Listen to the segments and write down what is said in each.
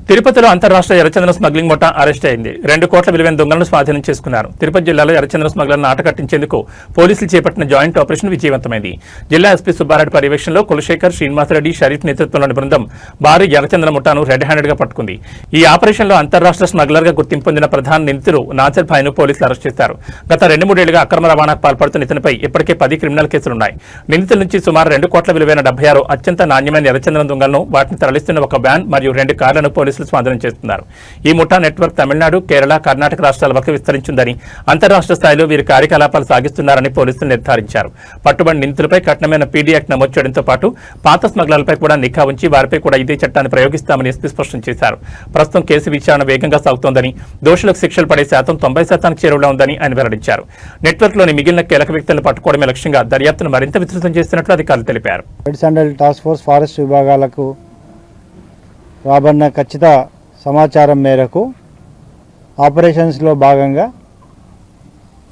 తిరుపతిలో అంతర్రాష్ట్ర ఎర్రచందనం స్మగ్లింగ్ ముఠా అరెస్ట్ అయింది. 2 కోట్ల విలువైన దొంగలను స్వాధీనం చేసుకున్నారు. తిరుపతి జిల్లాలో ఎర్రచందనం స్మగ్లర్లను ఆటకట్టించేందుకు పోలీసులు చేపట్టిన జాయింట్ ఆపరేషన్ విజయవంతమైంది. జిల్లా ఎస్పీ సుబ్బారెడ్డి పర్యవేక్షణలో కులశేఖర్, శ్రీనివాసరెడ్డి, షరీఫ్ నేతృత్వంలోని బృందం భారీ ఎర్రచందనం ముఠాను రెడ్ హ్యాండెడ్ గా పట్టుకుంది. ఈ ఆపరేషన్లో అంతర్రాష్ట్ర స్మగ్లర్ గా గుర్తింపు పొందిన ప్రధాన నిందితుడు నాజర్ భాయ్ను పోలీసులు అరెస్ట్ చేశారు. గత 2-3 ఏళ్లుగా అక్రమ రవాణాకు పాల్పడుతున్న ఇతనిపై ఇప్పటికే 10 క్రిమినల్ కేసులున్నాయి. నిందితుల నుంచి సుమారు 2 కోట్ల విలువైన 76 అత్యంత నాణ్యమైన ఎర్రచందనం దొంగలను, వాటిని తరలిస్తున్న ఒక వ్యాన్ మరియు 2 కార్లను పోలీసులు స్వాధీనం చేస్తున్నారు. ఈ ముఠా నెట్వర్క్ తమిళనాడు, కేరళ, కర్ణాటక రాష్ట్రాల వరకు విస్తరించిందని, అంతర్రాష్ట్ర స్థాయిలో వీరి కార్యకలాపాలు సాగిస్తున్నారని పోలీసులు నిర్ధారించారు. పట్టుబడి నిందితులపై కఠినమైన పీడీ యాక్ట్ నమోదు చేయడంతో పాటు పాత స్మగ్లర్లపై కూడా నిఘా ఉంచి వారిపై కూడా ఇదే చట్టాన్ని ప్రయోగిస్తామని ఎస్పీ స్పష్టం చేశారు. ప్రస్తుతం కేసు విచారణ వేగంగా సాగుతోందని, దోషులకు శిక్షలు పడే శాతం 90% చేరువలో ఉందని ఆయన వెల్లడించారు. నెట్వర్క్లోని మిగిలిన కీలక వ్యక్తులను పట్టుకోవడమే లక్ష్యంగా దర్యాప్తును మరింత విస్తృతం చేస్తున్నట్లు అధికారులు తెలిపారు. టాస్క్ ఫోర్స్ ఫారెస్ట్ విభాగాలకు రాబడిన ఖచ్చిత సమాచారం మేరకు ఆపరేషన్స్లో భాగంగా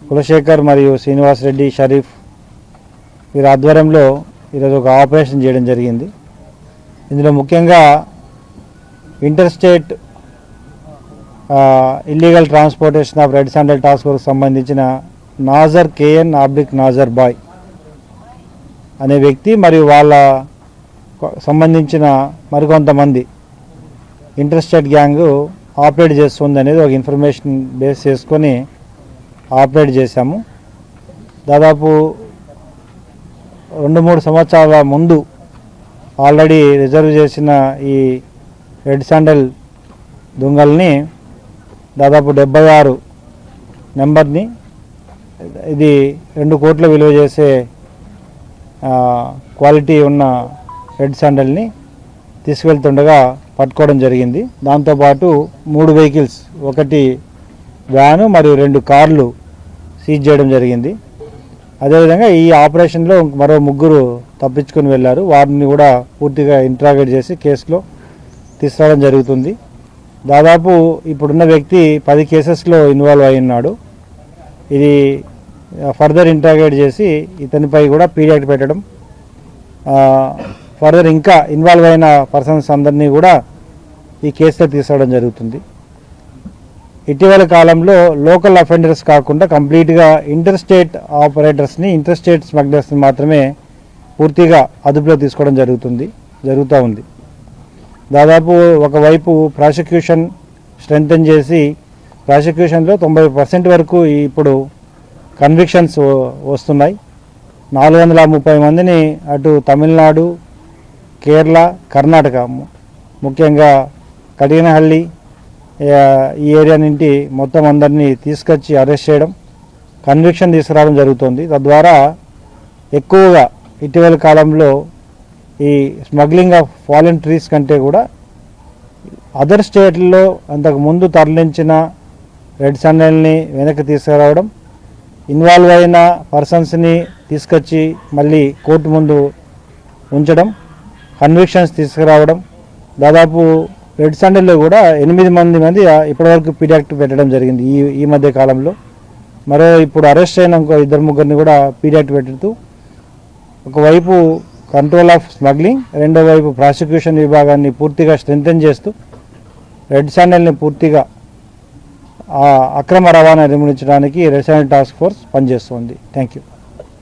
కులశేఖర్ మరియు శ్రీనివాసరెడ్డి, షరీఫ్ వీరి ఆధ్వర్యంలో ఈరోజు ఒక ఆపరేషన్ చేయడం జరిగింది. ఇందులో ముఖ్యంగా inter state illegal transportation of red sandal task force సంబంధించిన నాజర్ కేఎన్ నాజర్ బాయ్ అనే వ్యక్తి మరియు వాళ్ళ సంబంధించిన మరికొంతమంది ఇంటర్ స్టేట్ గ్యాంగ్ ఆపరేట్ చేస్తుంది అనేది ఒక ఇన్ఫర్మేషన్ బేస్ చేసుకొని ఆపరేట్ చేశాము. దాదాపు 2-3 సంవత్సరాల ముందు ఆల్రెడీ రిజర్వ్ చేసిన ఈ రెడ్ శాండల్ దొంగల్ని దాదాపు 76 నెంబర్ని, ఇది 2 కోట్ల విలువ చేసే క్వాలిటీ ఉన్న రెడ్ శాండల్ని తీసుకెళ్తుండగా పట్టుకోవడం జరిగింది. దాంతోపాటు 3 వెహికల్స్, 1 వ్యాను మరియు 2 కార్లు సీజ్ చేయడం జరిగింది. అదేవిధంగా ఈ ఆపరేషన్లో మరో 3 తప్పించుకొని వెళ్ళారు. వారిని కూడా పూర్తిగా ఇంట్రాగేట్ చేసి కేసులో తీసుకురావడం జరుగుతుంది. దాదాపు ఇప్పుడున్న వ్యక్తి 10 కేసెస్లో ఇన్వాల్వ్ అయి ఉన్నాడు. ఇది ఫర్దర్ ఇంట్రాగేట్ చేసి ఇతనిపై కూడా పీడీ యాక్ట్ పెట్టడం, ఫర్దర్ ఇంకా ఇన్వాల్వ్ అయిన పర్సన్స్ అందరినీ కూడా ఈ కేసులో తీసుకోవడం జరుగుతుంది. ఇటీవల కాలంలో లోకల్ అఫెండర్స్ కాకుండా కంప్లీట్గా ఇంటర్ స్టేట్ ఆపరేటర్స్ని, ఇంటర్ స్టేట్ స్మగ్లర్స్ని మాత్రమే పూర్తిగా అదుపులో తీసుకోవడం జరుగుతూ ఉంది. దాదాపు ఒకవైపు ప్రాసిక్యూషన్ స్ట్రెంథెన్ చేసి ప్రాసిక్యూషన్లో 90% వరకు ఇప్పుడు కన్విక్షన్స్ వస్తున్నాయి. 430 మందిని అటు తమిళనాడు, కేరళ, కర్ణాటక, ముఖ్యంగా కడిగనహల్లి ఈ ఏరియా నుండి మొత్తం అందరినీ తీసుకొచ్చి అరెస్ట్ చేయడం, కన్విక్షన్ తీసుకురావడం జరుగుతుంది. తద్వారా ఎక్కువగా ఇటీవల కాలంలో ఈ స్మగ్లింగ్ ఆఫ్ ఫాలెన్ ట్రీస్ కంటే కూడా అదర్ స్టేట్లలో అంతకుముందు తరలించిన రెడ్ శాండల్ని వెనక్కి తీసుకురావడం, ఇన్వాల్వ్ అయిన పర్సన్స్ని తీసుకొచ్చి మళ్ళీ కోర్టు ముందు ఉంచడం, కన్విక్షన్స్ తీసుకురావడం, దాదాపు రెడ్ శాండల్లో కూడా 8 మంది ఇప్పటివరకు పీడీ యాక్ట్ పెట్టడం జరిగింది ఈ మధ్య కాలంలో. ఇప్పుడు అరెస్ట్ అయిన 2-3 కూడా పీడీ యాక్ట్ పెడుతూ ఒకవైపు కంట్రోల్ ఆఫ్ స్మగ్లింగ్, రెండో వైపు ప్రాసిక్యూషన్ విభాగాన్ని పూర్తిగా స్ట్రెంథెన్ చేస్తూ రెడ్ శాండల్ని పూర్తిగా అక్రమ రవాణా నిర్మూలించడానికి రెడ్ శాండల్ టాస్క్ ఫోర్స్ పనిచేస్తుంది. Thank you.